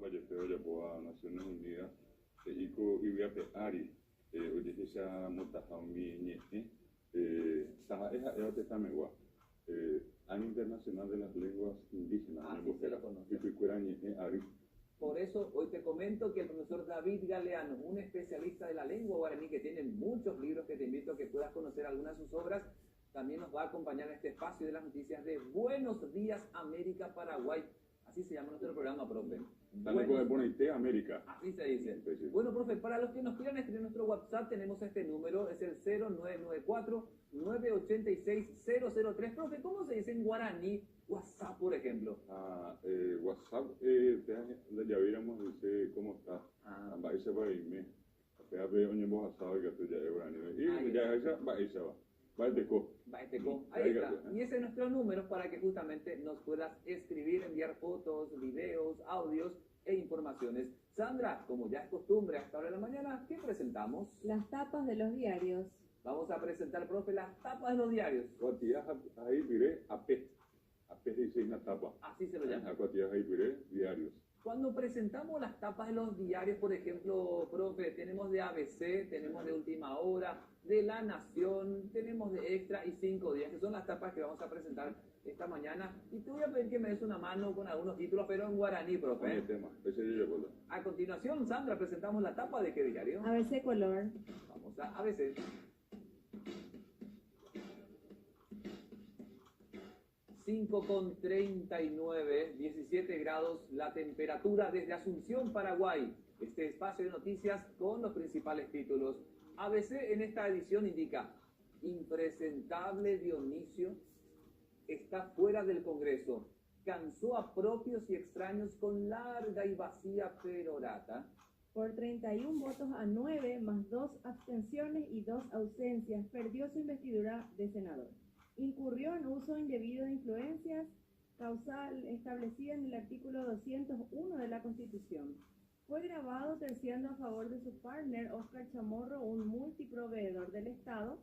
falleceu ya por Naciones Unidas iko iviape ari ojehechea motahaumi taha ea tetamegua Año Internacional de las Lenguas Indígenas ari. Por eso hoy te comento que el profesor David Galeano, un especialista de la lengua guaraní que tiene muchos libros, que te invito a que puedas conocer algunas de sus obras, también nos va a acompañar en este espacio de las noticias de Buenos Días América Paraguay. Así se llama nuestro programa, profe. América. Así se dice. Bueno, profe, para los que nos quieran escribir nuestro WhatsApp, tenemos este número, es el 0994-986-003. Profe, ¿cómo se dice en guaraní WhatsApp, por ejemplo? WhatsApp, ya viéramos, dice, ¿cómo estás? Va a irse para irme. Ya veo, oye, vos asado, que tú ya es guaraní. Y ya esa, va a irse, va. Baeteco. Ahí está. Y ese es nuestro número para que justamente nos puedas escribir, enviar fotos, videos, audios e informaciones. Sandra, como ya es costumbre a esta hora de la mañana, ¿qué presentamos? Las tapas de los diarios. Vamos a presentar, profe, las tapas de los diarios. Ahí diré AP dice una tapa. Así se lo llama. Ahí diré diarios. Cuando presentamos las tapas de los diarios, por ejemplo, profe, tenemos de ABC, tenemos de Última Hora, de La Nación, tenemos de Extra y 5 días, que son las tapas que vamos a presentar esta mañana. Y te voy a pedir que me des una mano con algunos títulos, pero en guaraní, profe. A continuación, Sandra, presentamos la tapa de qué diario. ABC Color. Vamos a ABC. con 39, 17 grados la temperatura desde Asunción, Paraguay. Este espacio de noticias con los principales títulos. ABC en esta edición indica: impresentable Dionisio está fuera del Congreso. Cansó a propios y extraños con larga y vacía perorata. Por 31 votos a 9, más 2 abstenciones y 2 ausencias, perdió su investidura de senador. Incurrió en uso indebido de influencias, causal establecida en el artículo 201 de la Constitución. Fue grabado terciando a favor de su partner Oscar Chamorro, un multiproveedor del Estado,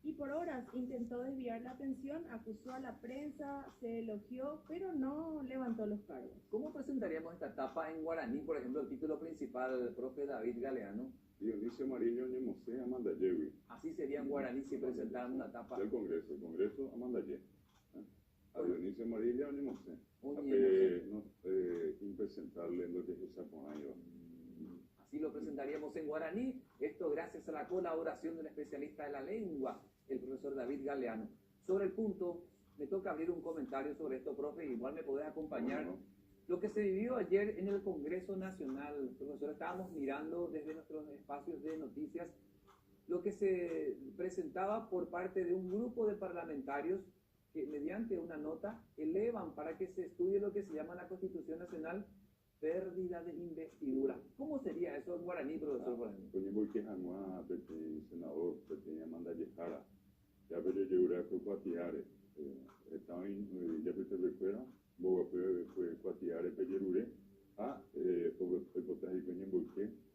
y por horas intentó desviar la atención, acusó a la prensa, se elogió, pero no levantó los cargos. ¿Cómo presentaríamos esta etapa en guaraní, por ejemplo, el título principal del profe David Galeano? Dionisio Mariño Ñemosé Amandayewi. Así sería en guaraní si presentaran una etapa. Del Congreso, Amandaye. A Dionisio Mariño Ñemosé. Impresentable en lo que es esa ponayo. Así lo presentaríamos en guaraní, esto gracias a la colaboración del especialista de la lengua, el profesor David Galeano. Sobre el punto, me toca abrir un comentario sobre esto, profe, igual me podés acompañar. Lo que se vivió ayer en el Congreso Nacional, profesor, estábamos mirando desde nuestros espacios de noticias lo que se presentaba por parte de un grupo de parlamentarios que mediante una nota elevan para que se estudie lo que se llama la Constitución Nacional pérdida de investidura. ¿Cómo sería eso en guaraní, profesor? Senador, Amanda Yejara, ya pero yo fue cuatiare, estaba en ya se fuera, fue cuatiare, pellerure, el potaje que en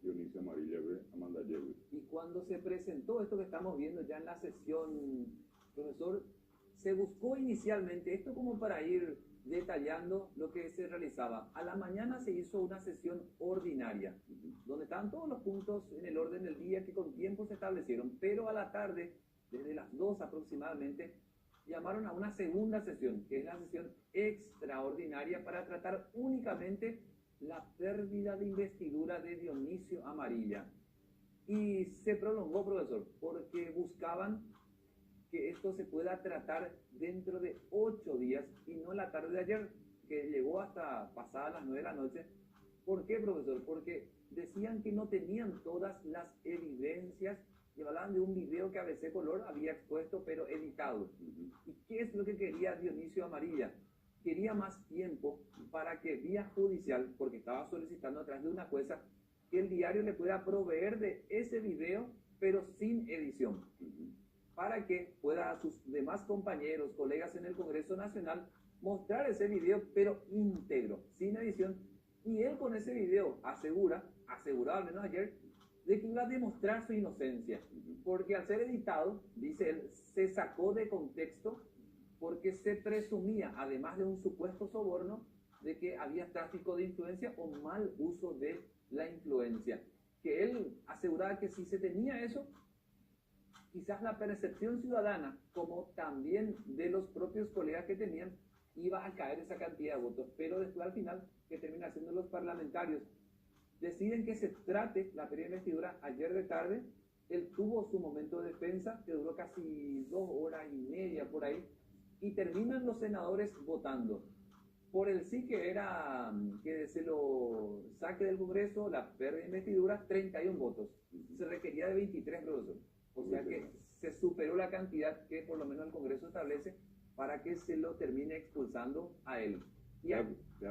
Dionisio Amarilla, Amanda Yewi. Y cuando se presentó esto que estamos viendo ya en la sesión, profesor, se buscó inicialmente esto como para ir detallando lo que se realizaba. A la mañana se hizo una sesión ordinaria, donde estaban todos los puntos en el orden del día que con tiempo se establecieron, pero a la tarde, desde las 2 aproximadamente, llamaron a una segunda sesión, que es la sesión extraordinaria, para tratar únicamente la pérdida de investidura de Dionisio Amarilla. Y se prolongó, profesor, porque buscaban que esto se pueda tratar dentro de 8 días y no la tarde de ayer, que llegó hasta pasadas las 9 de la noche. ¿Por qué, profesor? Porque decían que no tenían todas las evidencias y hablaban de un video que ABC Color había expuesto pero editado. ¿Y qué es lo que quería Dionisio Amarilla? Quería más tiempo para que vía judicial, porque estaba solicitando a través de una jueza, que el diario le pueda proveer de ese video pero sin edición, para que pueda a sus demás compañeros, colegas en el Congreso Nacional mostrar ese video, pero íntegro, sin edición. Y él con ese video aseguraba al menos ayer, de que iba a demostrar su inocencia, porque al ser editado, dice él, se sacó de contexto, porque se presumía, además de un supuesto soborno, de que había tráfico de influencia o mal uso de la influencia. Que él aseguraba que si se tenía eso, quizás la percepción ciudadana, como también de los propios colegas que tenían, iba a caer esa cantidad de votos. Pero después al final, que termina siendo los parlamentarios, deciden que se trate la feria de investidura ayer de tarde. Él tuvo su momento de defensa, que duró casi 2 horas y media por ahí, y terminan los senadores votando. Por el sí que era que se lo saque del Congreso, la feria de investidura, 31 votos. Se requería de 23, profesor. O sea que se superó la cantidad que por lo menos el Congreso establece para que se lo termine expulsando a él. Ya,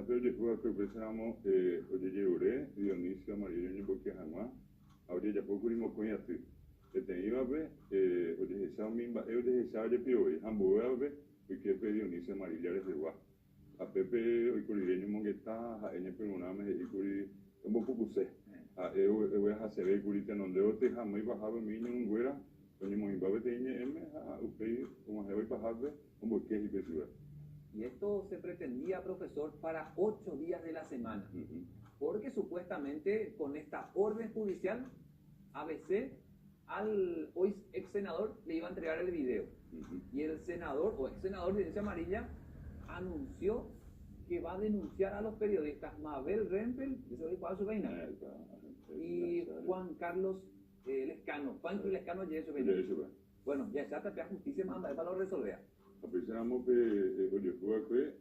pero después que pensamos, oye, llevaré, Dionisio Amarillo, ni porque jamás, ahora ya poco dimos con así. Tenía a ver, oye, esa misma, esa de Pio, ambos a ver, porque Dionisio Amarillo es de Guá. A Pepe, hoy curireño mongueta, a ella preguntaba, y curi, un poco puse. A voy a hacer el curita, donde otro jamás bajaba mi niño en güera, oye, monguita, tenía a usted, como se va a bajar, como que es y que sube. Y esto se pretendía, profesor, para 8 días de la semana. Porque supuestamente con esta orden judicial, ABC al hoy ex senador le iba a entregar el video. Y el senador o ex senador de Dionisio Amarilla anunció que va a denunciar a los periodistas Mabel Rempel, y Juan Carlos Lescano. Juan Lescano ya eso. Bueno, ya está, la justicia manda para lo resolver. Pensamos que oye, fue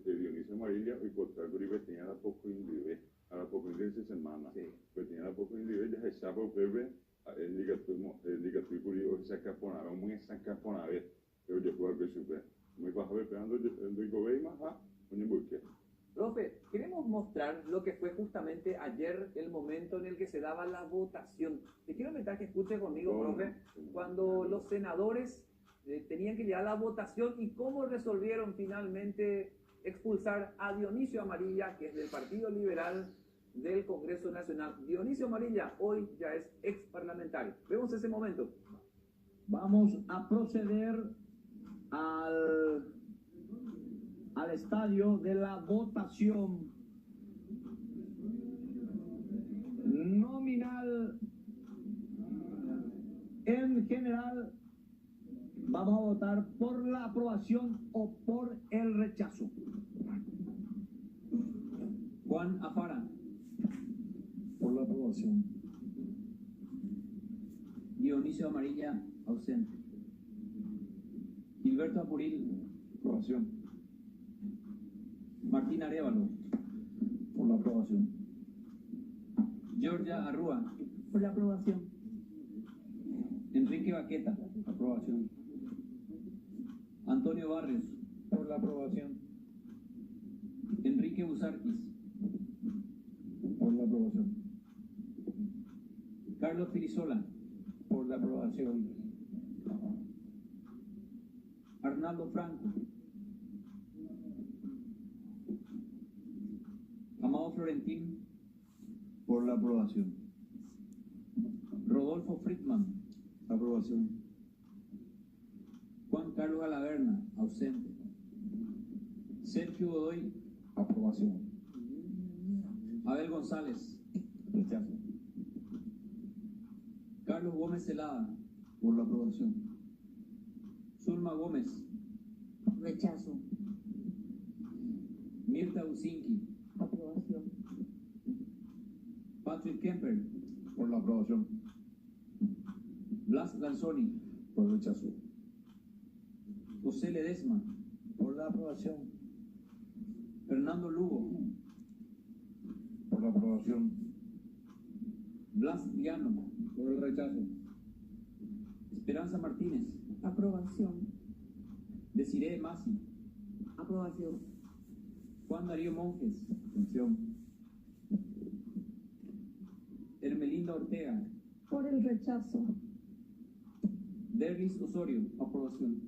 Dionisio Amarilla y Costa Rica tenía la poco individual, a la poco individual semana. Pues tenía la poco individual, ya se sabe que el ligatorio curioso se escaponaba, muy escaponaba, pero oye, fue que supe. Muy bajo, esperando, digo, ve más, oye, busque. Profe, queremos mostrar lo que fue justamente ayer el momento en el que se daba la votación. Te quiero invitar que escuche conmigo, profe, cuando los senadores tenían que llegar a la votación y cómo resolvieron finalmente expulsar a Dionisio Amarilla, que es del Partido Liberal del Congreso Nacional. Dionisio Amarilla hoy ya es ex parlamentario. Vemos ese momento. Vamos a proceder al estadio de la votación nominal. En general, vamos a votar por la aprobación o por el rechazo. Juan Afara. Por la aprobación. Dionisio Amarilla, ausente. Gilberto Apuril. Aprobación. Martín Arévalo. Por la aprobación. Georgia Arrúa. Por la aprobación. Enrique Baqueta. Aprobación. Antonio Barrios. Por la aprobación. Enrique Busarquis. Por la aprobación. Carlos Pirisola. Por la aprobación. Arnaldo Franco. Amado Florentín. Por la aprobación. Rodolfo Friedman. Aprobación. Juan Carlos Alaverna, ausente. Sergio Godoy. Aprobación. Abel González. Rechazo. Carlos Gómez Celada. Por la aprobación. Zulma Gómez. Rechazo. Mirta Usinki. Aprobación. Patrick Kemper. Por la aprobación. Blas Lanzoni. Por rechazo. José Ledesma. Por la aprobación. Fernando Lugo. Por la aprobación. Blas Llano. Por el rechazo. Esperanza Martínez. Aprobación. Desiree Masi. Aprobación. Juan Darío Monjes. Abstención. Hermelinda Ortega. Por el rechazo. Derlis Osorio. Aprobación.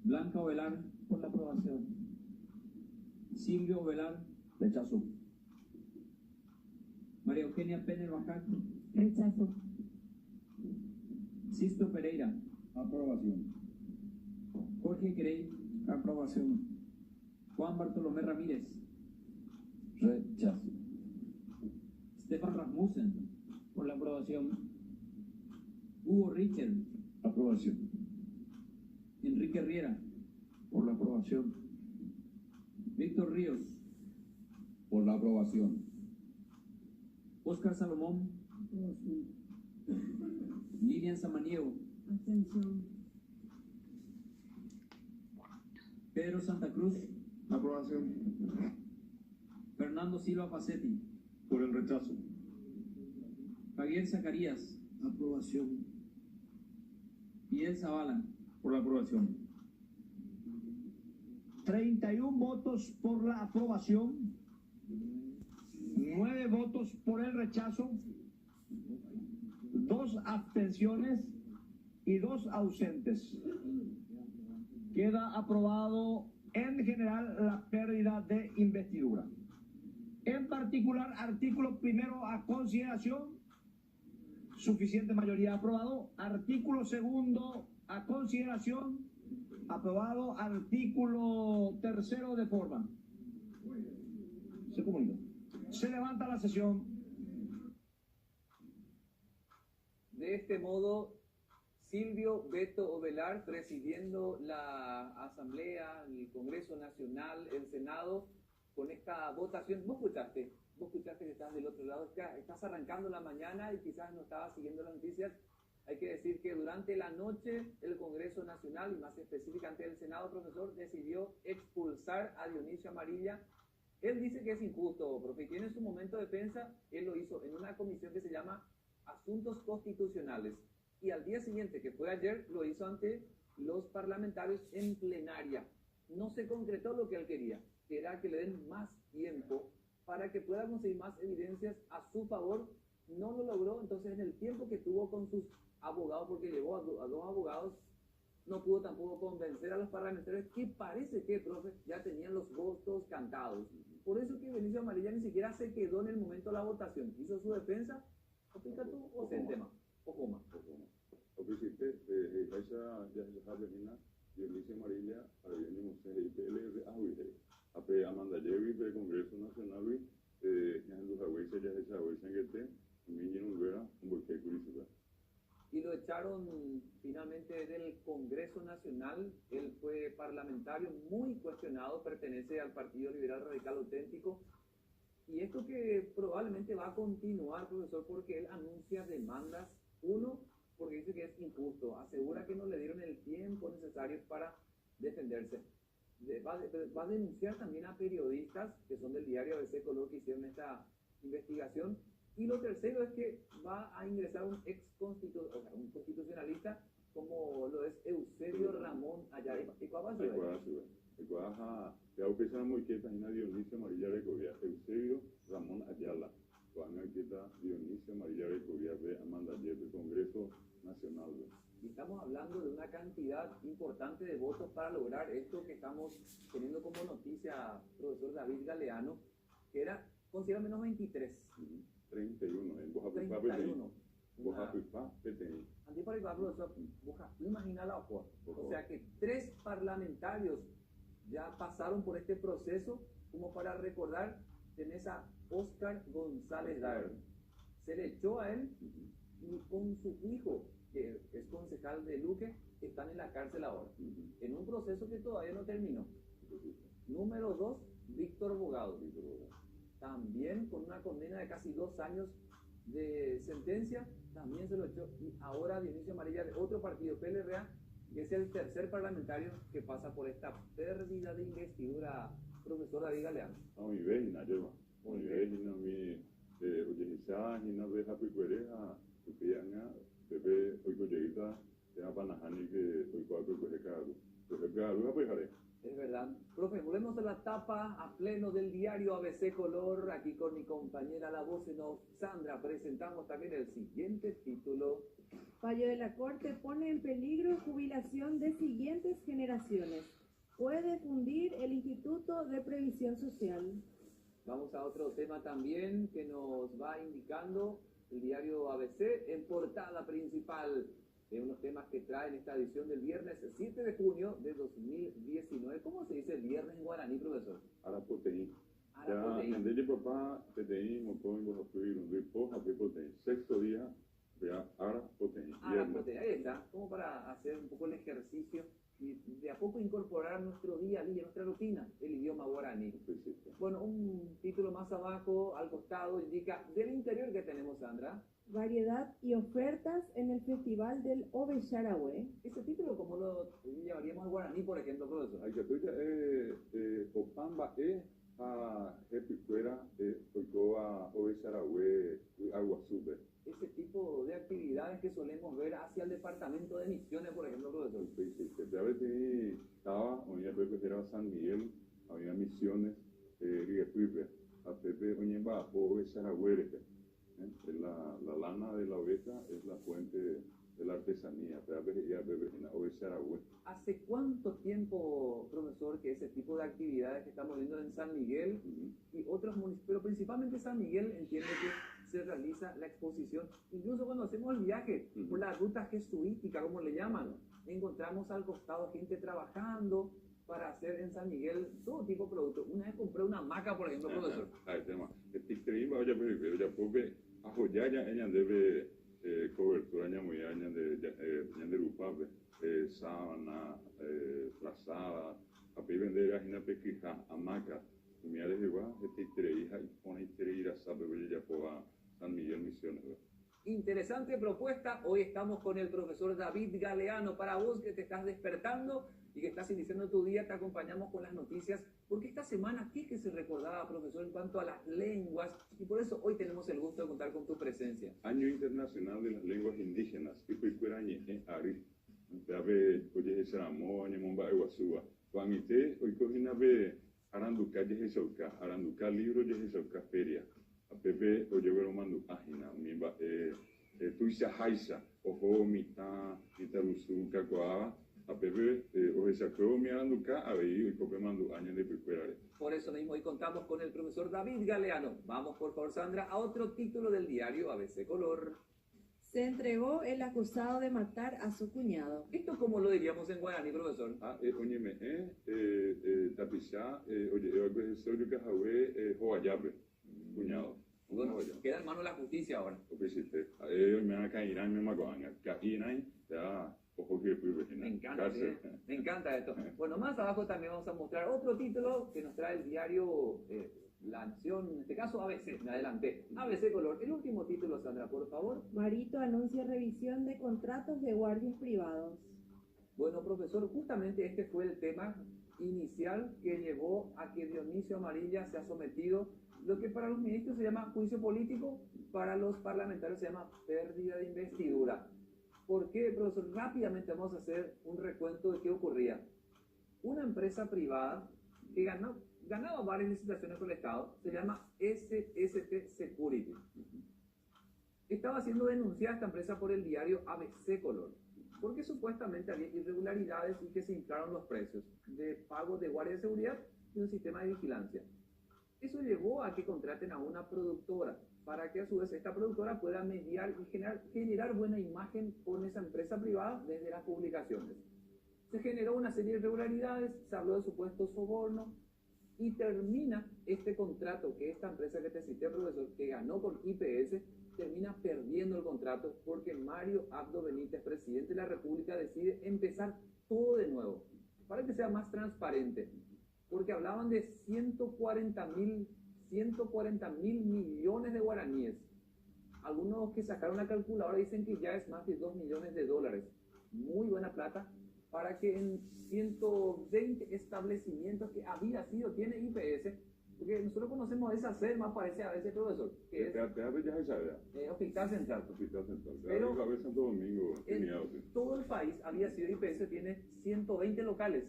Blanca Ovelar. Por la aprobación. Silvio Ovelar. Rechazo. María Eugenia Penner Bajac. Rechazo. Sisto Pereira. Aprobación. Jorge Grey. Aprobación. Juan Bartolomé Ramírez, Rechazo. Stefan Rasmussen, por la aprobación. Hugo Richard, Aprobación. Enrique Riera, Por la aprobación. Víctor Ríos, Por la aprobación. Oscar Salomón, Lilian Samaniego, Abstención. Pedro Santa Cruz, Aprobación. Fernando Silva Pacetti, Por el rechazo. Javier Zacarías, Aprobación. Miguel Zavala, Por la aprobación. 31 votos por la aprobación, 9 votos por el rechazo, 2 abstenciones y 2 ausentes. Queda aprobado en general la pérdida de investidura. En particular, artículo primero a consideración, suficiente mayoría aprobado. Artículo segundo a consideración, aprobado. Artículo tercero de forma. Se comunica. Se levanta la sesión. De este modo, Silvio Beto Ovelar, presidiendo la Asamblea, el Congreso Nacional, el Senado, con esta votación. Vos escuchaste que estás del otro lado, estás arrancando la mañana y quizás no estabas siguiendo las noticias. Hay que decir que durante la noche el Congreso Nacional, y más específicamente el Senado, profesor, decidió expulsar a Dionisio Amarilla. Él dice que es injusto, profe, y tiene su momento de defensa. Él lo hizo en una comisión que se llama Asuntos Constitucionales. Y al día siguiente, que fue ayer, lo hizo ante los parlamentarios en plenaria. No se concretó lo que él quería, que era que le den más tiempo para que pueda conseguir más evidencias a su favor. No lo logró, entonces en el tiempo que tuvo con sus abogados, porque llevó a dos abogados, no pudo tampoco convencer a los parlamentarios, que parece que, profe, ya tenían los votos cantados. Por eso que Dionisio Amarilla ni siquiera se quedó en el momento de la votación. Hizo su defensa, explica tú, o el tema, o coma. Ofisite, esa ya se sabe, Dionisio Amarilla, Ariani Mose, IPL, Ahuije, AP Amanda Yevi, del Congreso Nacional, en los Ahuises, ya se sabe, Sanguete, Minyan Ulvera, un volcán Curitiba. Y lo echaron finalmente del Congreso Nacional. Él fue parlamentario muy cuestionado, pertenece al Partido Liberal Radical Auténtico. Y esto que probablemente va a continuar, profesor, porque él anuncia demandas. Uno, porque dice que es injusto, asegura que no le dieron el tiempo necesario para defenderse. Va a denunciar también a periodistas que son del diario ABC Color que hicieron esta investigación. Y lo tercero es que va a ingresar un un constitucionalista como lo es Eusebio Ramón Ayala. ¿Y cuál va a ser? Ya empezamos muy quieta, en Dionisio Amarilla de Covia, Eusebio Ramón Ayala. Cuando quieta Dionisio Amarilla de Covia de Amanda Yevi, del Congreso Nacional. Y estamos hablando de una cantidad importante de votos para lograr esto que estamos teniendo como noticia, profesor David Galeano, que era, considera menos 23. 31, en Bojapipa, 31. Bojapipa, PTI. Antiparipá, profesor, imagina la OPOR. O sea que 3 parlamentarios ya pasaron por este proceso. Como para recordar, tenés a Oscar González Daer. Se le echó a él y con su hijo, que es concejal de Luque, están en la cárcel ahora, en un proceso que todavía no terminó. Número 2, Víctor Bogado. También con una condena de casi 2 años de sentencia, también se lo echó. Y ahora Dionisio Amarilla, de otro partido, PLRA, que es el tercer parlamentario que pasa por esta pérdida de investidura, profesor David Galeano. No, mi vecina lleva. Mi vecina, mi utilizada, y no deja picuereja, tu piana, bebé, hoy colleguita, te da panajani que hoy cuatro coge cargo. Coge cargo, pues haré. Es verdad. Profe, volvemos a la tapa a pleno del diario ABC Color. Aquí con mi compañera, la voz en off, Sandra, presentamos también el siguiente título. Fallo de la Corte pone en peligro jubilación de siguientes generaciones. Puede fundir el Instituto de Previsión Social. Vamos a otro tema también que nos va indicando el diario ABC en portada principal. unos temas que traen esta edición del viernes 7 de junio de 2019. ¿Cómo se dice viernes en guaraní, profesor? Arapoteí. Ya, Arapoteí. en de papá, PTI, montón, vos apoyo, un ripo, apoteí. Sexto día, ya, Arapoteí. Arapoteí, ahí está, como para hacer un poco el ejercicio y de a poco incorporar a nuestro día a día, nuestra rutina, el idioma guaraní. Bueno, un título más abajo, al costado, indica del interior que tenemos, Sandra. Variedad y ofertas en el Festival del Ovexarahue. Ese título, ¿cómo lo llevaríamos al guaraní, por ejemplo, profesor? Hay que tuya, Opamba, a Jepicuera, Oikoa, Ovexarahue, Aguasube. Ese tipo de actividades que solemos ver hacia el departamento de Misiones, por ejemplo, profesor. A veces estaba, unía Pepe era San Miguel, había Misiones, Rigetuipe, a Pepe, unía Bajo, Ovexarahue. La lana de la oveja es la fuente de la artesanía. ¿Hace cuánto tiempo, profesor, que ese tipo de actividades que estamos viendo en San Miguel y otros municipios, pero principalmente San Miguel, entiende que se realiza la exposición? Incluso cuando hacemos el viaje por la ruta jesuítica, como le llaman, encontramos al costado gente trabajando para hacer en San Miguel todo tipo de productos. Una vez compré una hamaca, por ejemplo, profesor. Es increíble, ya ella debe cobertura muy años de Rupabe, sábana, frazada, a vender a Gina Pequija, hamaca, me ha de llevar, hija y pone ir a saber ya por San Miguel Misiones. Interesante propuesta. Hoy estamos con el profesor David Galeano. Para vos que te estás despertando y que estás iniciando tu día, te acompañamos con las noticias, porque esta semana, ¿qué es que se recordaba, profesor, en cuanto a las lenguas? Y por eso hoy tenemos el gusto de contar con tu presencia. Año Internacional de las Lenguas Indígenas, y fue en Ari. Ve, oye, ese amor, Momba, Eguazúa. Juanite, hoy cogina ve Aranduca, Yehesoka, Aranduca, libro, Yehesoka, feria. A Pepe, oye, vero mando página, mimba, Tuisa Haisa, Ojo, Mita, Rusuca, Coaba. A Pepe, oye, sacó mi Aranduca, a ver, y Cope mando años de preparar. Por eso mismo hoy contamos con el profesor David Galeano. Vamos, por favor, Sandra, a otro título del diario ABC Color. Se entregó el acusado de matar a su cuñado. ¿Esto cómo lo diríamos en guaraní, profesor? Oye, Tapichá, oye, soy yo que Javé, Joayabe, cuñado. Bueno, queda en manos de la justicia ahora. Me van a caer, me van a caer, ya, ojo que me encanta, ¿sí? Me encanta esto. Bueno, más abajo también vamos a mostrar otro título que nos trae el diario La Nación, en este caso ABC, me adelanté. ABC Color. El último título, Sandra, por favor. Marito anuncia revisión de contratos de guardias privados. Bueno, profesor, justamente este fue el tema inicial que llevó a que Dionisio Amarilla se ha sometido lo que para los ministros se llama juicio político, para los parlamentarios se llama pérdida de investidura. ¿Por qué, profesor? Rápidamente vamos a hacer un recuento de qué ocurría. Una empresa privada que ganaba varias licitaciones con el Estado, se llama SST Security. Estaba siendo denunciada esta empresa por el diario ABC Color, porque supuestamente había irregularidades y que se inflaron los precios de pago de guardia de seguridad y un sistema de vigilancia. Eso llevó a que contraten a una productora, para que a su vez esta productora pueda mediar y generar buena imagen con esa empresa privada desde las publicaciones. Se generó una serie de irregularidades, se habló de supuestos sobornos y termina este contrato que esta empresa que te cité, profesor, que ganó con IPS, termina perdiendo el contrato porque Mario Abdo Benítez, presidente de la República, decide empezar todo de nuevo para que sea más transparente, porque hablaban de 140 mil millones de guaraníes. Algunos que sacaron la calculadora dicen que ya es más de 2 millones de dólares. Muy buena plata para que en 120 establecimientos que tiene IPS, porque nosotros conocemos esa SERMA, parece a veces, profesor, que es Hospital Central. Pero en todo el país había sido IPS, tiene 120 locales.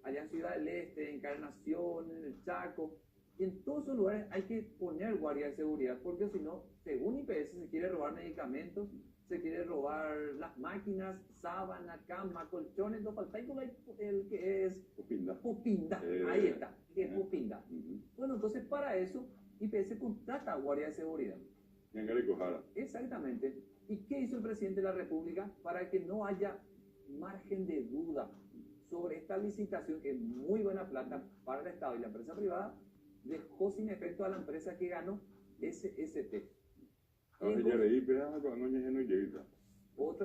Allá en Ciudad del Este, Encarnación, en el Chaco. Y en todos esos lugares hay que poner guardia de seguridad, porque si no, según IPS, se quiere robar medicamentos, se quiere robar las máquinas, sábana, cama, colchones, no falta el que es Pupinda. Ahí está, que es Pupinda. Bueno, entonces para eso IPS contrata guardia de seguridad. Exactamente. ¿Y qué hizo el presidente de la República para que no haya margen de duda sobre esta licitación, que es muy buena plata para el Estado y la empresa privada? Dejó sin efecto a la empresa que ganó, SST. O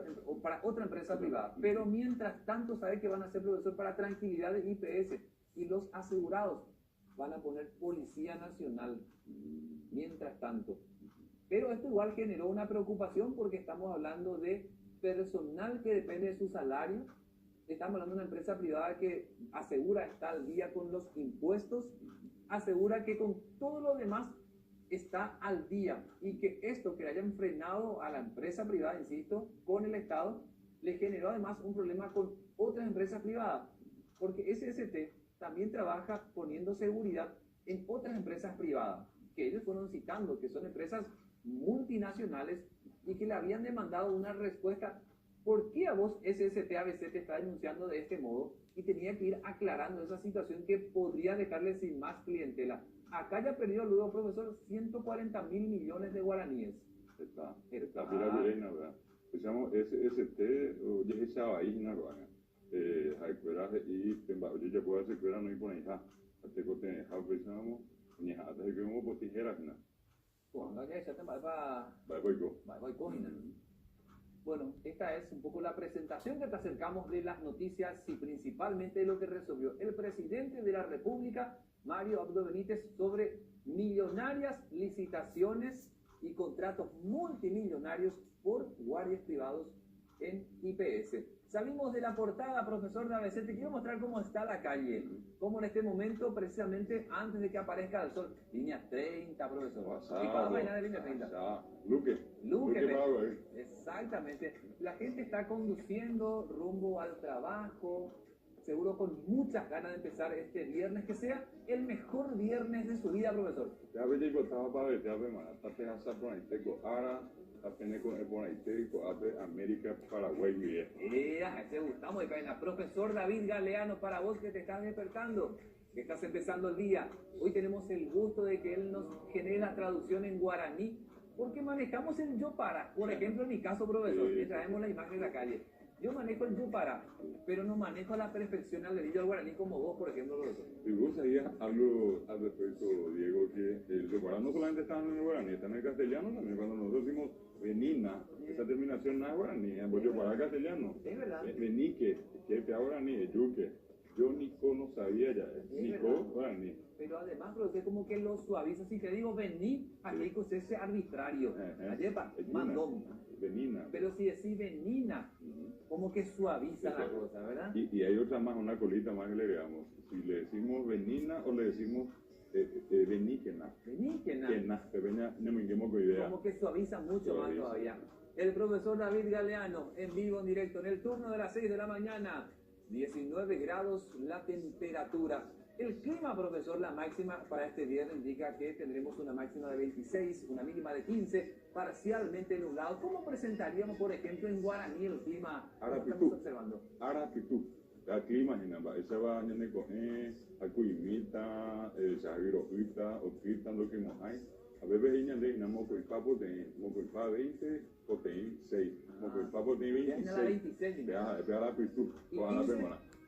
para otra empresa privada. Pero mientras tanto, sabe que van a hacer, profesor, para tranquilidad de IPS y los asegurados van a poner Policía Nacional. Mientras tanto. Pero esto igual generó una preocupación porque estamos hablando de personal que depende de su salario. Estamos hablando de una empresa privada que asegura estar al día con los impuestos, asegura que con todo lo demás está al día, y que esto que hayan frenado a la empresa privada, insisto, con el Estado, le generó además un problema con otras empresas privadas, porque SST también trabaja poniendo seguridad en otras empresas privadas, que ellos fueron citando, que son empresas multinacionales y que le habían demandado una respuesta. ¿Por qué a vos SST ABC te está denunciando de este modo? Y tenía que ir aclarando esa situación que podría dejarle sin más clientela. Acá ya perdió luego, profesor, 140.000 millones de guaraníes. Está Piravirena, ¿verdad? Pensamos SST, oye, esa ahí, ¿no? Hay cueras y yo ya puedo hacer cueras, no hay por ahí, hasta que te deja, pensamos, ni hasta que como por tijeras, ¿no? Cuando ya te va para... Va, Bueno, esta es un poco la presentación que te acercamos de las noticias y principalmente de lo que resolvió el presidente de la República, Mario Abdo Benítez, sobre millonarias licitaciones y contratos multimillonarios por guardias privados en IPS. Salimos de la portada, profesor de ABC, te quiero mostrar cómo está la calle, cómo en este momento, precisamente antes de que aparezca el sol, línea 30, profesor. ¿Y cuándo mañana de línea 30? Luque, exactamente. La gente está conduciendo rumbo al trabajo, seguro con muchas ganas de empezar este viernes, que sea el mejor viernes de su vida, profesor. Ya ve que estaba para ver, ya ve, man, hasta te hace por ahí, tengo ahora. Apenas con el Bonaitérico, América, Paraguay, bien. Te gustamos de cadena. Profesor David Galeano, para vos que te estás despertando, que estás empezando el día, hoy tenemos el gusto de que él nos genere la traducción en guaraní, porque manejamos el yo para. Por ejemplo, en mi caso, profesor, le traemos la imagen de la calle. Yo manejo el yo para, pero no manejo a la perfección al dedillo al guaraní como vos, por ejemplo, profesor. Y vos sabías algo al respecto, Diego, que el yo para no solamente está en el guaraní, está en el castellano también. Cuando nosotros decimos venina, esa terminación no es guaraní, es yo para castellano. Es verdad. Venique, que es guaraní, yuque. Yo Nico no sabía ya, Nico guaraní. Pero además, pero usted como que lo suaviza. Si te digo vení, aquí que usted es arbitrario. Ayepa, mandón. Venina. Pero si decís venina, como que suaviza la cosa, ¿verdad? Y hay otra más, una colita más que le agregamos. Si le decimos venina o le decimos veníquena. Veníquena. Que venga, no me enguemo con idea. Como que suaviza mucho más todavía. El profesor David Galeano, en vivo, en directo, en el turno de las 6 de la mañana. 19 grados la temperatura. El clima, profesor, la máxima para este viernes indica que tendremos una máxima de 26, una mínima de 15, parcialmente nublado. ¿Cómo presentaríamos, por ejemplo, en guaraní el clima? Estamos observando. Arapitu. Aquí imaginaba, esa va a tener con acuimita, sabirojuita, oquita, lo que nos hay. A veces ella le dice, mocoipapo de 20, poten 6. Mocoipapo de 26. Vea la pitu.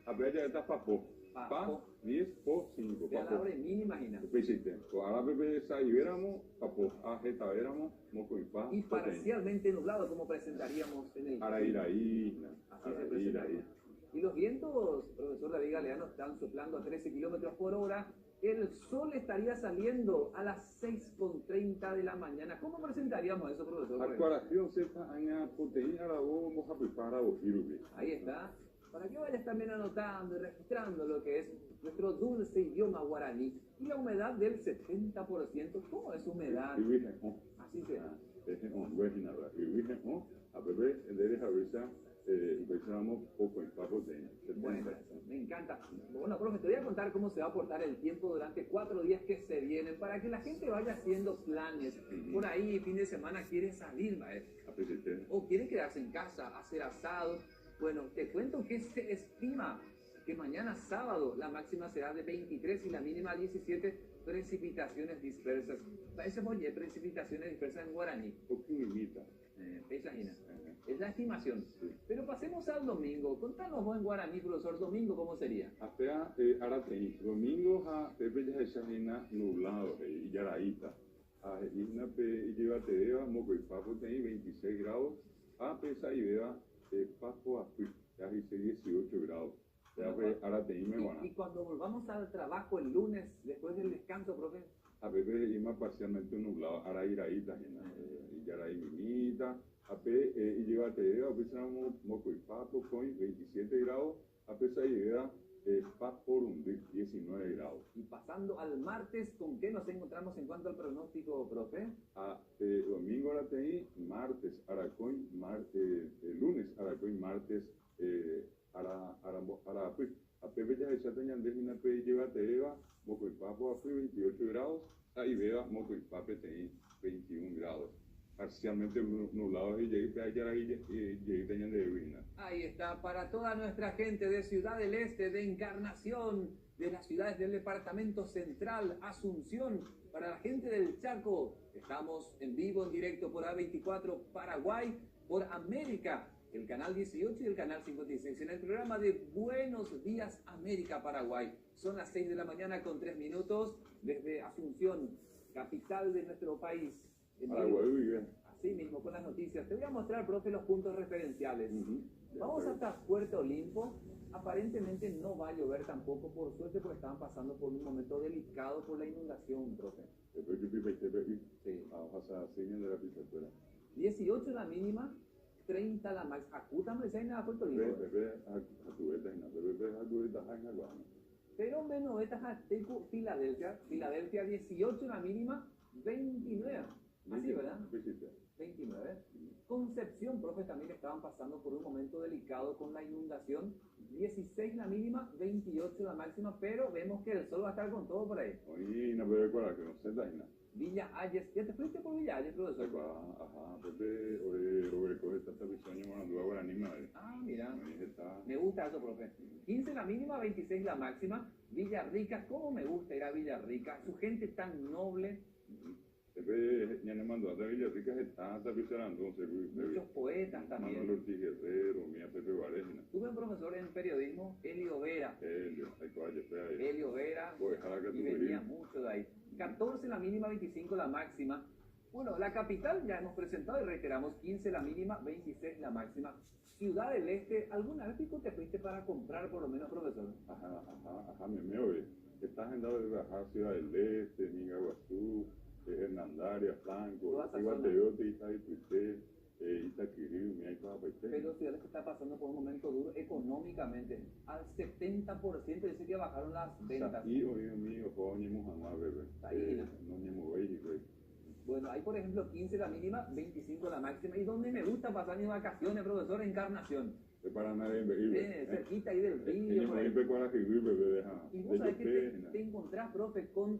A ver, ya está papo. Pa, 10 po 5. Ya la hora mínima, imagina. Ahora bebé viéramos, papo, ajeta viéramos, mocoipa. Y parcialmente nublado, como presentaríamos en el. Para ir ahí. Así se presentaría. Y los vientos, profesor David Galeano, están soplando a 13 kilómetros por hora. El sol estaría saliendo a las 6:30 de la mañana. ¿Cómo presentaríamos eso, profesor? Ahí está. Para que vayas también anotando y registrando lo que es nuestro dulce idioma guaraní. Y la humedad del 70%. ¿Cómo es humedad? Así será. A bebé, debe avisar. Empezamos poco en papo de bueno, me encanta. Bueno, profe, te voy a contar cómo se va a portar el tiempo durante 4 días que se vienen para que la gente vaya haciendo planes. Por ahí, fin de semana, quiere salir, maestro. O quiere quedarse en casa, hacer asado. Bueno, te cuento que se estima que mañana sábado la máxima será de 23 y la mínima 17, precipitaciones dispersas. Ese precipitaciones dispersas en guaraní. Pesaína. Es la estimación. Pero pasemos al domingo. Contanos vos en guaraní, profesor, domingo, ¿cómo sería? Hasta Aratei, domingo ha Pepe ya Shahina nublado y Yaraíta. A Isna Pe lleva Tedeva, Moco y Papo tiene 26 grados. A Pesa y Beba, Papo a ya dice 18 grados. Ya pues Aratei me van Y cuando volvamos al trabajo el lunes, después del descanso, profe. a Pepe y más parcialmente nublado. Ahora Iraíta, y Yaraí Minita. AP y lleva Tedeva, pensamos Moco y Papo con 27 grados. A Pesa y Beba, Papo 19 grados. Y pasando al martes, ¿con qué nos encontramos en cuanto al pronóstico, profe? Domingo Aratei, martes Aracoin, lunes Aracoin, martes Arapuy. A Pepe ya se tenían de una Pe lleva Tedeva, Moco y Papo a 28 grados, ahí vea Moco y Pape tenían 21 grados. Parcialmente nublados y llegué tenían de Vina. Ahí está, para toda nuestra gente de Ciudad del Este, de Encarnación, de las ciudades del Departamento Central, Asunción, para la gente del Chaco, estamos en vivo, en directo por A24 Paraguay, por América, el canal 18 y el canal 56, en el programa de Buenos Días América Paraguay. Son las 6 de la mañana con 3 minutos, desde Asunción, capital de nuestro país. Paraguay vive. Así mismo, con las noticias. Te voy a mostrar, profe, los puntos referenciales. Vamos hasta Puerto Olimpo. Aparentemente no va a llover tampoco, por suerte, porque estaban pasando por un momento delicado por la inundación, profe. Sí. 18 la mínima, 30 la máxima. Acuta, me dicen a Puerto Olimpo. Pero menos esta Filadelfia. Filadelfia 18 la mínima, 29. Así, ¿verdad? 29. Concepción, profe, también estaban pasando por un momento delicado con la inundación. 16 la mínima, 28 la máxima, pero vemos que el sol va a estar con todo por ahí. Oye, no puede recordar que no se da nada. Villa Ayes, ¿ya te fuiste por Villa Ayes, profesor? Ajá, Pepe, Roberto, esta visión yo me ahora ni madre. Ah, mira, me gusta eso, profe. 15 la mínima, 26 la máxima. Villarrica, ¿cómo me gusta ir a Villarrica? Su gente tan noble. Pepe, ya me mandó a Villarrica, está tapizando, muchos poetas también. Manuel Ortiz Guerrero, mía Pepe Varela. Tuve un profesor en periodismo, Elio Vera. Elio Vera, y venía mucho de ahí. 14 la mínima, 25 la máxima. Bueno, la capital ya hemos presentado y reiteramos, 15 la mínima, 26 la máxima. Ciudad del Este, ¿alguna vez te fuiste para comprar por lo menos, profesor? Ajá, me oye. Estás en de bajar Ciudad del Este, Mingaguazú, Hernandaria, Franco, Iguateyote, Itaipité, Itaquirí, pero ciudades que está pasando por un momento duro económicamente, al 70% dice que bajaron las ventas. Y oye mío, bueno, hay por ejemplo 15 la mínima, 25 la máxima. ¿Y dónde me gusta pasar mis vacaciones, profesor? Encarnación. Para nadie cerquita ahí del río. Y vos sabés que te encontrás, profe, con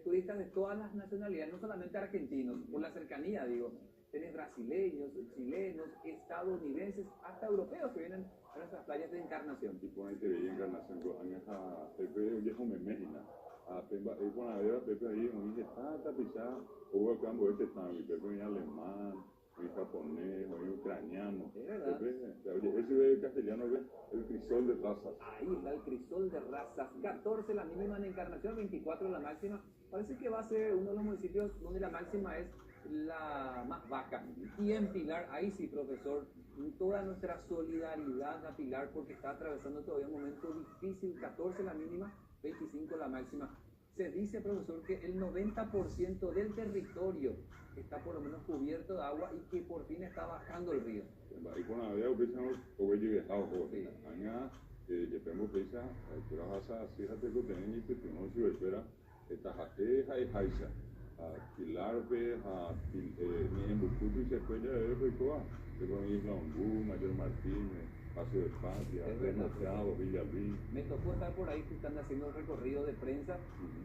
turistas de todas las nacionalidades, no solamente argentinos, por la cercanía, digo. Tenés brasileños, chilenos, estadounidenses, hasta europeos que vienen a nuestras playas de Encarnación. Y con este de Encarnación, a Pepe, viejo me imagina. A Pepe, con la vera, Pepe ahí, me dice, está pisada, o el campo este está, mi Pepe viene alemán, mi japonés, mi ucraniano. Es verdad. Pepe, ese ve castellano, ve el crisol de razas. Ahí está el crisol de razas. 14 la mínima en Encarnación, 24 la máxima. Parece que va a ser uno de los municipios donde la máxima es la más baja. Y en Pilar, ahí sí, profesor, toda nuestra solidaridad a Pilar porque está atravesando todavía un momento difícil. 14 la mínima, 25 la máxima. Se dice, profesor, que el 90% del territorio está por lo menos cubierto de agua y que por fin está bajando el río. Y con la vida, pensamos, o voy a llegar a Aña, que tenemos que ir a la fíjate que tenemos que no se espera, esta jateja y jaisa. A Pilar, a Bucutu y se cuenta de Recoa, que con Isla Ombú, Mayor Martínez, Paso de Patria, Remociado, Villalbín. Me tocó estar por ahí que están haciendo el recorrido de prensa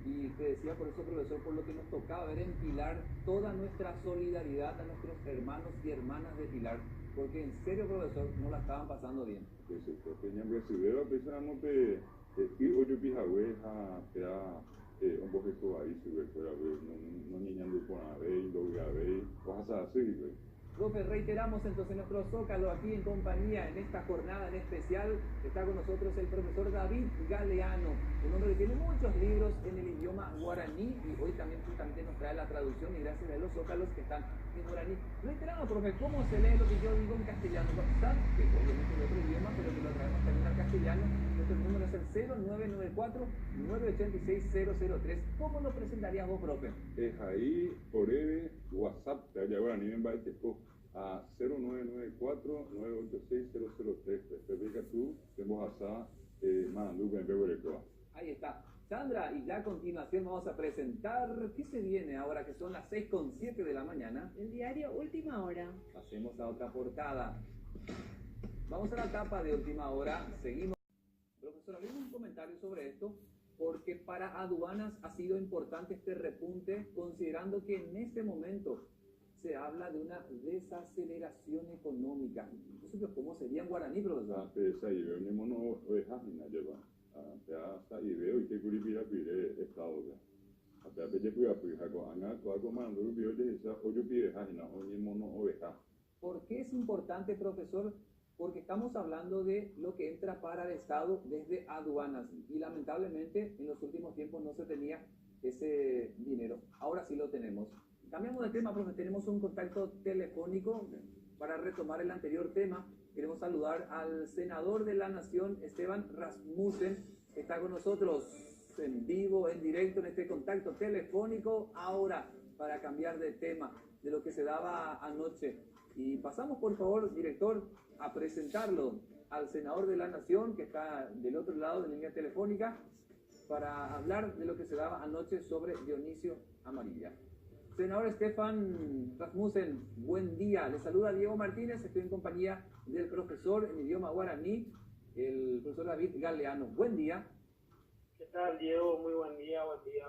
y te decía por eso, profesor, por lo que nos tocaba ver en Pilar toda nuestra solidaridad a nuestros hermanos y hermanas de Pilar, porque en serio, profesor, no la estaban pasando bien. Pues tenían brasileños, pensamos que ir hoy pijahueja, que era un poquito ahí, si fuera, no niñando con la vez, lo voy a ver, cosas así, güey. Profe, reiteramos entonces nuestro zócalo aquí en compañía, en esta jornada en especial. Está con nosotros el profesor David Galeano, un hombre que tiene muchos libros en el idioma guaraní y hoy también justamente nos trae la traducción y gracias a los zócalos que están en guaraní. Reiteramos, profe, ¿cómo se lee lo que yo digo en castellano? ¿Sabe? Que obviamente es otro idioma, pero que lo traemos también al castellano. Nuestro número es el 0994-986-003. ¿Cómo lo presentarías vos, profe? Es ahí, por WhatsApp, te haya guaraní en Baiteco. A 0994-986-003. Especifica tú, tenemos hasta Manandú, en Beberecoa. Ahí está. Sandra, y ya a continuación vamos a presentar qué se viene ahora que son las 6:07 de la mañana. El diario Última Hora. Pasemos a otra portada. Vamos a la tapa de Última Hora. Seguimos. Profesor, haremos un comentario sobre esto porque para aduanas ha sido importante este repunte considerando que en este momento se habla de una desaceleración económica. Entonces, ¿cómo sería en guaraní, profesor? Esa idea, ni mono oejajina lleva. Esa idea, y que curipira pide estado. Hasta que pueda fijar con Ana, con mando, yo de esa, o yo pide jajina, o ni mono oveja. ¿Por qué es importante, profesor? Porque estamos hablando de lo que entra para el Estado desde aduanas. Y lamentablemente, en los últimos tiempos no se tenía ese dinero. Ahora sí lo tenemos. Cambiamos de tema, profe. Tenemos un contacto telefónico para retomar el anterior tema. Queremos saludar al senador de la Nación, Esteban Rasmussen, que está con nosotros en vivo, en directo, en este contacto telefónico. Ahora, para cambiar de tema, de lo que se daba anoche. Y pasamos, por favor, director, a presentarlo al senador de la Nación, que está del otro lado de la línea telefónica, para hablar de lo que se daba anoche sobre Dionisio Amarilla. Senador Esteban Rasmussen, buen día. Le saluda Diego Martínez, estoy en compañía del profesor en idioma guaraní, el profesor David Galeano. Buen día. ¿Qué tal, Diego? Muy buen día,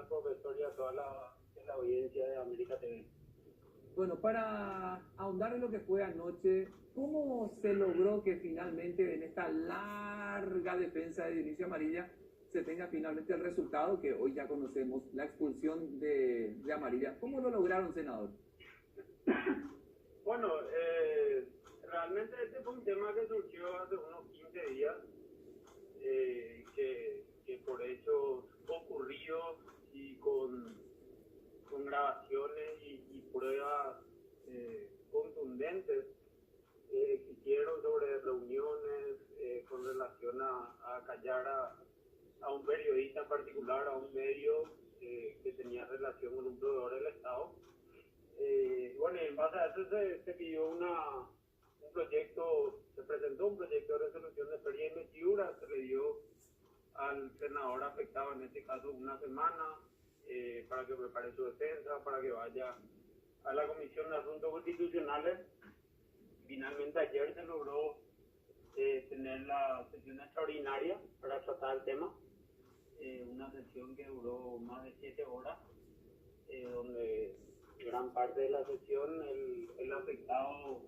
profesor, y a toda la audiencia de América TV. Bueno, para ahondar en lo que fue anoche, ¿cómo se logró que finalmente en esta larga defensa de Dionisio Amarilla se tenga finalmente el resultado que hoy ya conocemos, la expulsión de Amarilla? ¿Cómo lo lograron, senador? Bueno, realmente este fue un tema que surgió hace unos 15 días, que por hechos ocurridos y con grabaciones y pruebas contundentes existieron sobre reuniones con relación a callar a un periodista en particular, a un medio que tenía relación con un proveedor del Estado. Bueno, en base a eso se pidió un proyecto, se presentó un proyecto de resolución de feria de investidura, se le dio al senador afectado, en este caso, una semana para que prepare su defensa, para que vaya a la Comisión de Asuntos Constitucionales. Finalmente ayer se logró tener la sesión extraordinaria para tratar el tema, una sesión que duró más de 7 horas, donde gran parte de la sesión el afectado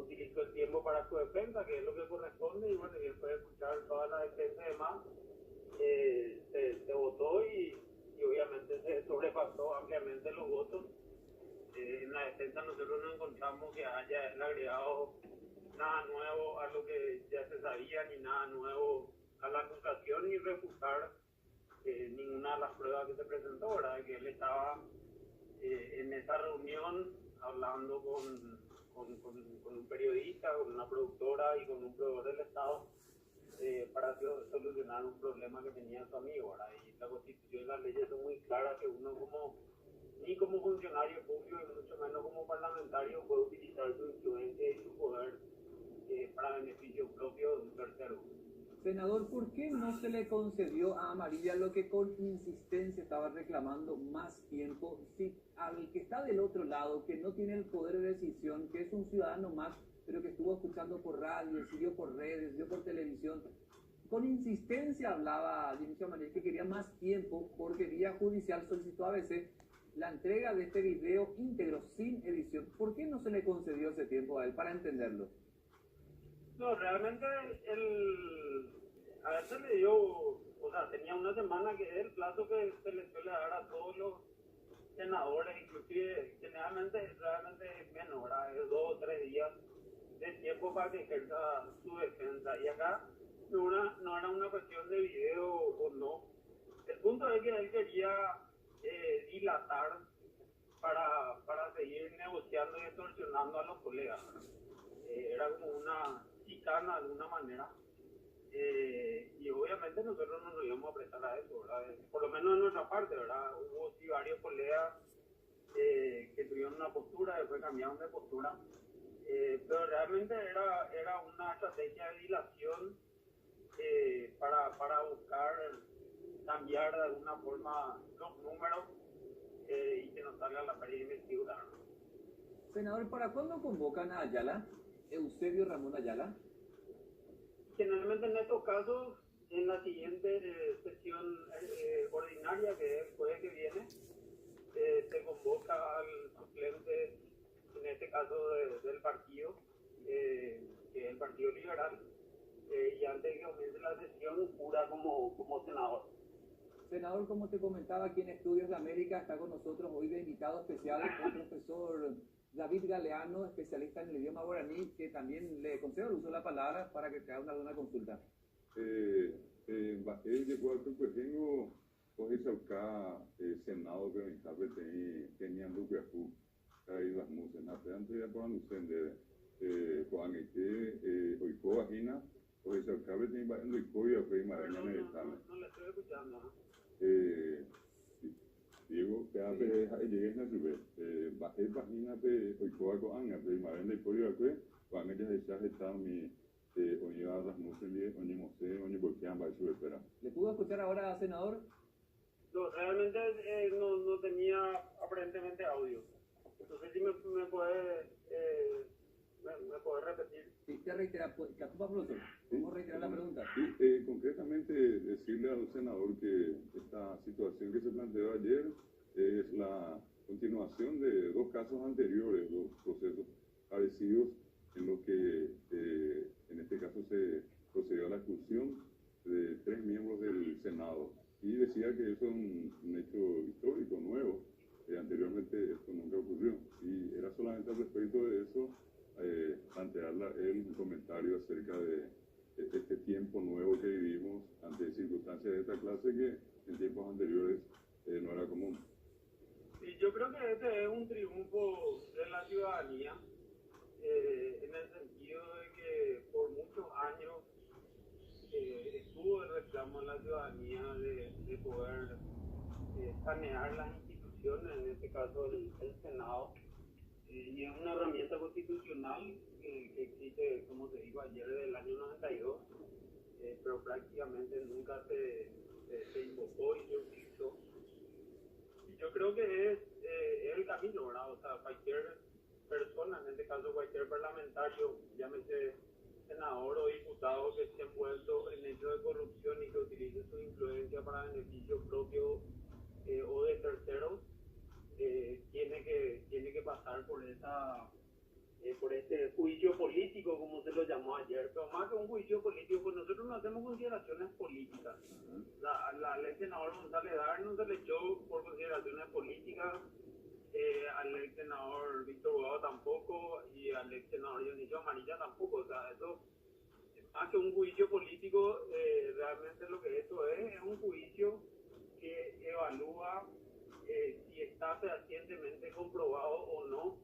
utilizó el tiempo para su defensa, que es lo que corresponde, y bueno, y después de escuchar toda la defensa y demás, se votó y obviamente se sobrepasó ampliamente los votos. En la defensa nosotros no encontramos que haya agregado nada nuevo a lo que ya se sabía, ni nada nuevo a la acusación, ni refutar ninguna de las pruebas que se presentó, ¿verdad? Que él estaba en esa reunión hablando con un periodista, con una productora y con un proveedor del Estado para solucionar un problema que tenía su amigo, ¿verdad? Y la Constitución y las leyes son muy claras que uno ni como funcionario público y mucho menos como parlamentario puede utilizar su influencia y su poder para beneficio propio de un tercero. Senador, ¿por qué no se le concedió a Amarilla lo que con insistencia estaba reclamando más tiempo? Si al que está del otro lado, que no tiene el poder de decisión, que es un ciudadano más, pero que estuvo escuchando por radio, siguió por redes, vio por televisión, con insistencia hablaba Dionisio Amarilla que quería más tiempo porque vía judicial solicitó a veces la entrega de este video íntegro, sin edición. ¿Por qué no se le concedió ese tiempo a él para entenderlo? No, realmente a él se le dio, o sea, tenía una semana que es el plazo que se le suele dar a todos los senadores, inclusive quienes generalmente realmente es menos, ¿verdad? Es 2 o 3 días de tiempo para que ejerza su defensa. Y acá no era una cuestión de video o no. El punto es que él quería dilatar para seguir negociando y extorsionando a los colegas, ¿verdad? Era como una chicana de alguna manera. Y obviamente nosotros no nos íbamos a prestar a eso, ¿verdad? Por lo menos en nuestra parte, ¿verdad? Hubo sí varios colegas que tuvieron una postura, después cambiaron de postura, pero realmente era una estrategia de dilación para buscar cambiar de alguna forma los números y que nos salga la feria de investidura, ¿no? Senador, ¿para cuándo convocan a Ayala, Eusebio Ramón Ayala? Generalmente en estos casos, en la siguiente sesión ordinaria, que es el jueves que viene, se convoca al suplente, en este caso del partido, que es el Partido Liberal, y antes de que comience la sesión, jura como senador. Senador, como te comentaba, aquí en Estudios de América está con nosotros hoy de invitado especial el profesor David Galeano, especialista en el idioma guaraní, que también le concedo el uso de la palabra para que te haga alguna consulta. De cualquier cuestión, hoy se acá Senado que me sabe tenían Lucas Fu, ahí las musas, antes ya por anunciar Juan que hoy coagina, hoy se acá me tiene variando y coya, que mañana me examen. No le estoy escuchando, ¿no? Diego, que hace llegué a su vez, bajé página de hoy coa con Anga, pero mañana y coya que Juan ella ya está mi oña las musas, oña mose, oña voltean va su espera. ¿Le pudo escuchar ahora, senador? No, realmente no tenía aparentemente audio. Entonces si me puede repetir. Sí, te reitera, profesor, ¿cómo reiterar la pregunta? Sí, concretamente decirle al senador que esta situación que se planteó ayer es la continuación de 2 casos anteriores, 2 procesos parecidos en los que en este caso se procedió a la expulsión de 3 miembros del Senado. Y decía que eso es un hecho histórico, nuevo. Anteriormente esto nunca ocurrió. Y era solamente al respecto de eso plantearle un comentario acerca de este tiempo nuevo que vivimos ante circunstancias de esta clase que en tiempos anteriores no era común. Y yo creo que este es un triunfo de la ciudadanía, en el sentido de que por muchos años estuvo el reclamo de la ciudadanía de poder sanear las instituciones, en este caso el Senado, y es una herramienta constitucional que existe, como se dijo ayer, desde el año 92, pero prácticamente nunca se invocó y se utilizó. Y yo creo que es el camino, ¿verdad? O sea, cualquier persona, en este caso cualquier parlamentario, llámese senador o diputado que esté envuelto en hechos de corrupción y que utilice su influencia para beneficio propio o de terceros, tiene que pasar por este juicio político, como se lo llamó ayer. Pero más que un juicio político, pues nosotros no hacemos consideraciones políticas. Al ex senador González Dar no se le echó por consideraciones políticas, al ex senador Víctor Bogado tampoco, y al ex senador Dionisio Amarilla tampoco. O sea, eso, más que un juicio político, realmente lo que esto es un juicio que evalúa si está fehacientemente comprobado o no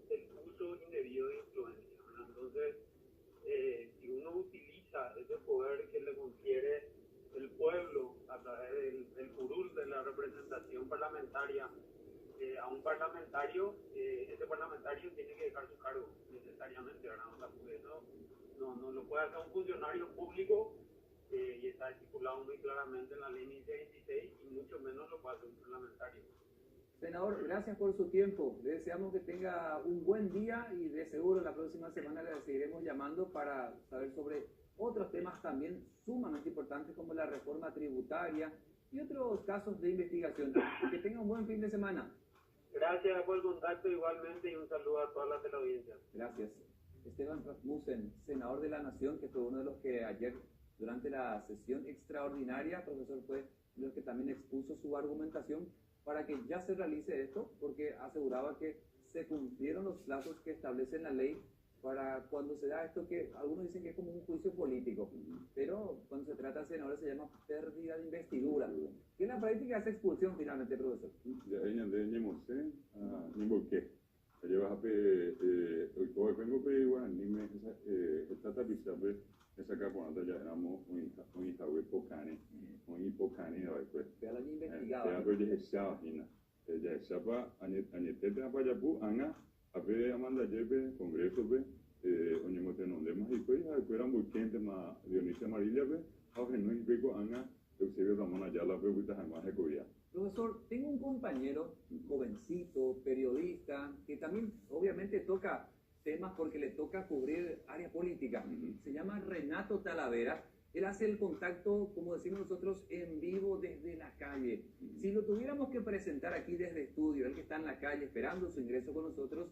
el uso indebido de influencia, ¿verdad? Entonces, si uno utiliza ese poder que le confiere el pueblo a través del curul de la representación parlamentaria a un parlamentario, ese parlamentario tiene que dejar su cargo necesariamente, ¿verdad? O sea, porque eso no lo puede hacer un funcionario público, y está estipulado muy claramente en la ley 1616, y mucho menos lo puede hacer un parlamentario. Senador, gracias por su tiempo. Le deseamos que tenga un buen día y de seguro la próxima semana le seguiremos llamando para saber sobre otros temas también sumamente importantes como la reforma tributaria y otros casos de investigación. Que tenga un buen fin de semana. Gracias por el contacto igualmente y un saludo a todas las de la audiencia. Gracias. Esteban Rasmussen, senador de la Nación, que fue uno de los que ayer durante la sesión extraordinaria, profesor, fue uno de los que también expuso su argumentación para que ya se realice esto, porque aseguraba que se cumplieron los plazos que establece la ley para cuando se da esto que algunos dicen que es como un juicio político, pero cuando se trata de senadores se llama pérdida de investidura, que en la práctica es expulsión finalmente, profesor. Ya ella de ñemose, ñemboque. Llevas a hoy vengo pe igual ni me esta tapisa pe esa caponata ya éramos un hijahue pocane, un hipocane de después. Pero la Ya investigaba. pero ya esa hina. Ya esa pa añetete a payapu anga a pe amanda lleve congreso pe oñemote no demás y pues era muy quente ma Dionisio Amarilla pe ahora no es peco anga Eusebio Ramón Ayala pe ahorita jamás de Corea. Profesor, tengo un compañero, jovencito, periodista, que también obviamente toca temas porque le toca cubrir área política. Se llama Renato Talavera. Él hace el contacto, como decimos nosotros, en vivo desde la calle. Si lo tuviéramos que presentar aquí desde estudio, él que está en la calle esperando su ingreso con nosotros,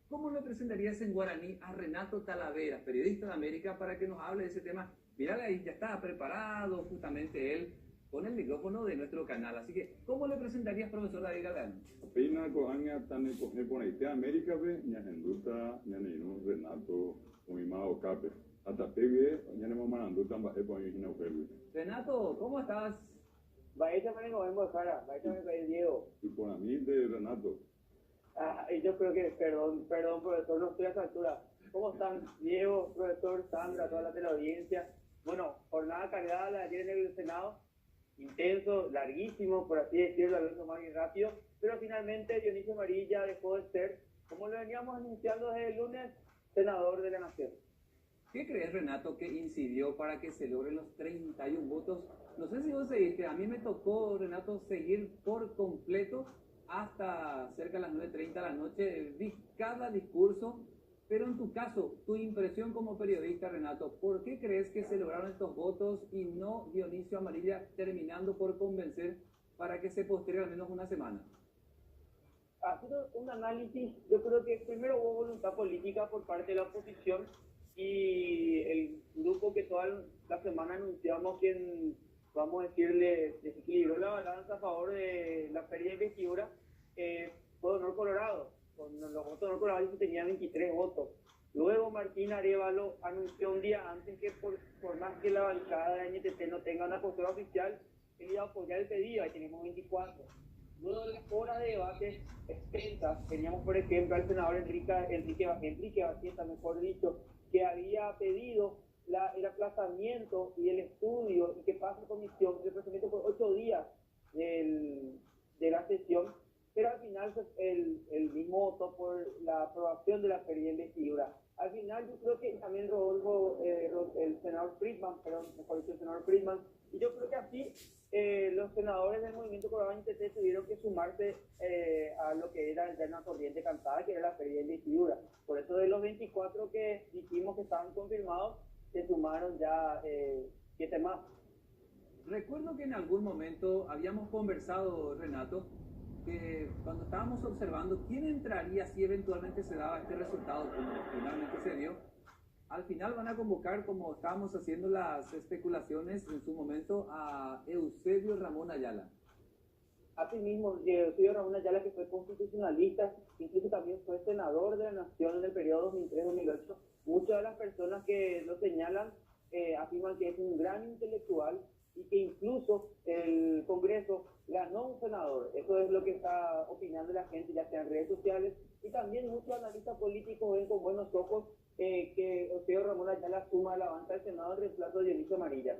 ¿cómo le presentarías en guaraní a Renato Talavera, periodista de América, para que nos hable de ese tema? Mirá, ahí ya está preparado justamente él con el micrófono de nuestro canal. Así que, ¿cómo le presentarías, profesor David Galán? Peina ko anga tane ko ne pone te América pe nya henduta nya ne Renato muy mao cape hasta pegue nya ne mama anduta ba e pone hina pegue Renato, ¿cómo estás? Baeta me vengo de cara, Baeta me cae Diego. y por a mí de Renato Y yo creo que, perdón, profesor, no estoy a esa altura. ¿Cómo están, Diego, profesor, Sandra, toda la teleaudiencia? Bueno, jornada cargada la de ayer en el Senado, intenso, larguísimo, por así decirlo, hablando más bien rápido, pero finalmente Dionisio Amarilla dejó de ser, como lo veníamos anunciando desde el lunes, senador de la Nación. ¿Qué crees, Renato, que incidió para que se logren los 31 votos? No sé si vos seguiste, a mí me tocó, Renato, seguir por completo hasta cerca de las 9:30 de la noche, vi cada discurso, pero en tu caso, tu impresión como periodista, Renato, ¿por qué crees que se lograron estos votos y no Dionisio Amarilla terminando por convencer para que se posteriore al menos una semana? Haciendo un análisis, yo creo que primero hubo voluntad política por parte de la oposición y el grupo que toda la semana anunciamos que, vamos a decirle, desequilibró la balanza a favor de la feria de investidura, fue Honor Colorado. Con los votos de Honor Colorado tenía 23 votos. Luego Martín Arévalo anunció un día antes que por más que la bancada de NTT no tenga una postura oficial, él iba a apoyar el pedido, ahí tenemos 24. Luego de las horas de debate extensas, teníamos por ejemplo al senador Enrique Bastieta, mejor dicho, que había pedido el aplazamiento y el estudio y que pase comisión de procedimiento por 8 días de la sesión, pero al final el mismo votó por la aprobación de la feria de investidura. Al final yo creo que también el senador Friedman, y yo creo que así los senadores del Movimiento Colorado NTT tuvieron que sumarse a lo que era ya una corriente cantada, que era la feria de investidura. Por eso de los 24 que dijimos que estaban confirmados, se sumaron ya 7 más. Recuerdo que en algún momento habíamos conversado, Renato, que cuando estábamos observando quién entraría si eventualmente se daba este resultado, como finalmente se dio, al final van a convocar, como estábamos haciendo las especulaciones en su momento, a Eusebio Ramón Ayala. Asimismo, Eusebio Ramón Ayala, que fue constitucionalista, incluso también fue senador de la Nación en el periodo 2003-2008. Muchas de las personas que lo señalan afirman que es un gran intelectual y que incluso el Congreso ganó un senador. Eso es lo que está opinando la gente, ya sea en redes sociales, y también muchos analistas políticos ven con buenos ojos que Eusebio Ramón Ayala suma a la banca del Senado en reemplazo de Dionisio Amarilla.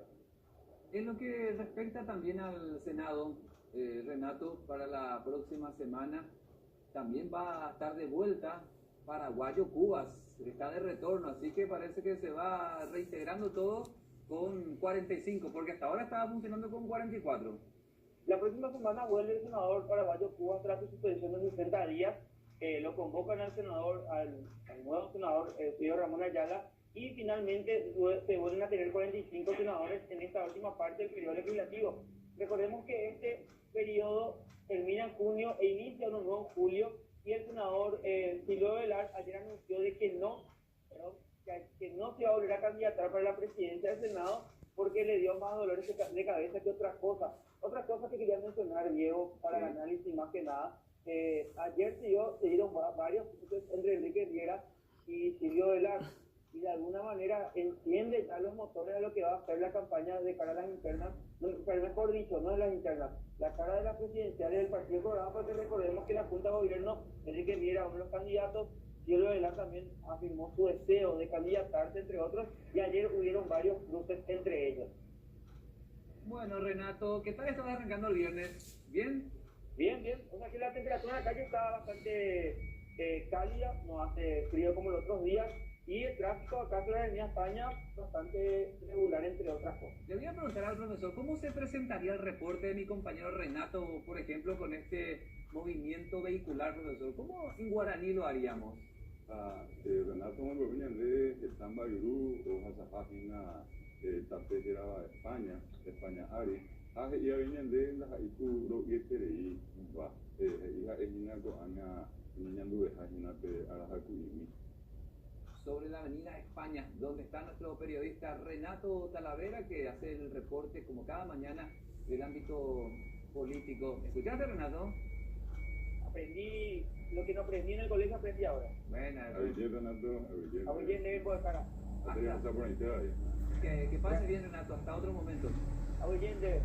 En lo que respecta también al Senado, Renato, para la próxima semana también va a estar de vuelta Paraguayo Cubas, está de retorno, así que parece que se va reintegrando todo con 45, porque hasta ahora estaba funcionando con 44. La próxima semana vuelve el senador paraguayo Cubas tras su suspensión de 60 días. Lo convocan al nuevo senador Eusebio Ramón Ayala, y finalmente se vuelven a tener 45 senadores en esta última parte del periodo legislativo. Recordemos que este periodo termina en junio e inicia uno nuevo en julio, y el senador Silvio Velar ayer anunció de que no se va a volver a candidatar para la presidencia del Senado porque le dio más dolores de cabeza que otras cosas. Otra cosa que quería mencionar, Diego, para el análisis más que nada, Ayer se dieron varios cruces entre Enrique Riera y Silvio Velar, y de alguna manera enciende ya los motores de lo que va a ser la campaña de cara a las internas, pero mejor dicho, no de las internas, la cara de las presidenciales del Partido Colorado, porque recordemos que la Junta de Gobierno, Enrique Riera, uno de los candidatos, Silvio Velar también afirmó su deseo de candidatarse, entre otros, y ayer hubieron varios cruces entre ellos. Bueno, Renato, ¿qué tal estás arrancando el viernes? ¿Bien? Bien, bien. O sea que la temperatura en la calle está bastante cálida, no hace frío como los otros días, y el tráfico acá en la Avenida España bastante regular, entre otras cosas. Le voy a preguntar al profesor, ¿cómo se presentaría el reporte de mi compañero Renato, por ejemplo, con este movimiento vehicular, profesor? ¿Cómo en guaraní lo haríamos? Renato Monroviñande, Estamba Yurú, Hoja Sapagina, Tapejera, España Ari, y Aviñande, la Haiku, Ro y Terei, va, hija Ejinaco, Ana, Niñandu, Hajinate, Arajacuimi. Sobre la avenida España, donde está nuestro periodista Renato Talavera, que hace el reporte como cada mañana del ámbito político. ¿Escuchaste, Renato? Aprendí lo que no aprendí en el colegio, aprendí ahora. Bueno, Renato, Ayer le vengo de cara. que pase bien, Renato, hasta otro momento. Ayer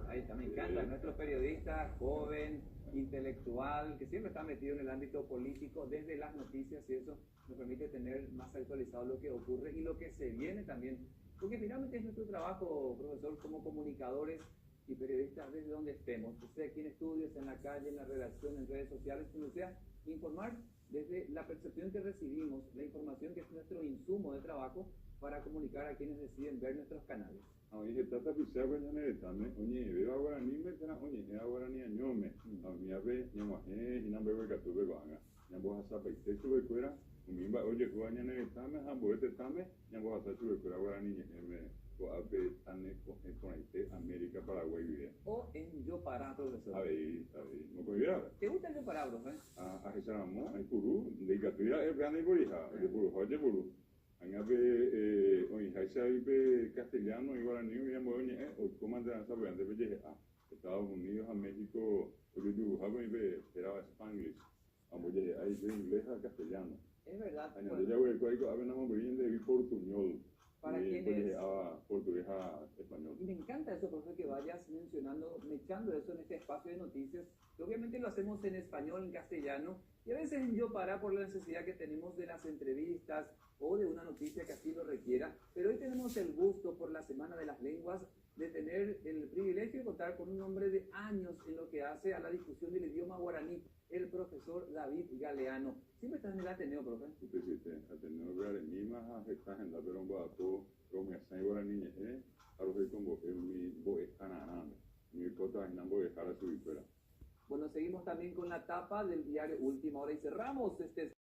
Ahí está, me encanta, nuestro periodista joven, intelectual, que siempre está metido en el ámbito político, desde las noticias, y eso nos permite tener más actualizado lo que ocurre y lo que se viene también, porque finalmente es nuestro trabajo, profesor, como comunicadores y periodistas desde donde estemos, sea aquí en estudios, en la calle, en la redacción, en redes sociales, como sea, informar desde la percepción que recibimos, la información que es nuestro insumo de trabajo para comunicar a quienes deciden ver nuestros canales. Oye, tata pisea con Yanetame, oye, veo ahora ni me tena, oye, ahora ni añome, a mi ave, ñamaje, y no bebe catuve vanga, ñambo hasa peite sube fuera, umimba, oye, juan Yanetame, jambo tame, ñambo hasa sube fuera ahora ni me, o ave tane con América, Paraguay, vive. O en Yo Pará, profesor. A ver, no puedo ir. ¿Te gusta el Yo Pará, profe? A ese ramo, hay puru, de catuya, es grande y borija, de puru, oye, puru. Angabe, oye, Haisaibe castellano y guaraní, y amoñe, o comandan saber de belle a Estados Unidos, a México, porque dibujaba y ve, era Spanglish, amoñe, ahí de inglés a castellano. Es verdad. Añade ya, güey, cuál había una movilidad de portuñol, Para y quienes... a portugués a español. Y me encanta eso, profe, que vayas mencionando, mechando eso en este espacio de noticias, que obviamente lo hacemos en español, en castellano, y a veces en Yo Pará por la necesidad que tenemos de las entrevistas o de una noticia que así lo requiera, pero hoy tenemos el gusto por la Semana de las Lenguas de tener el privilegio de contar con un hombre de años en lo que hace a la difusión del idioma guaraní, el profesor David Galeano. Siempre está en el Ateneo, profe. Sí, Ateneo Guaraní, más está en la peromba, todo, como está en Guaraní, a los que como mi voy a mi cota en ambos dejar a su fuera. Bueno, seguimos también con la tapa del diario Última Hora y cerramos este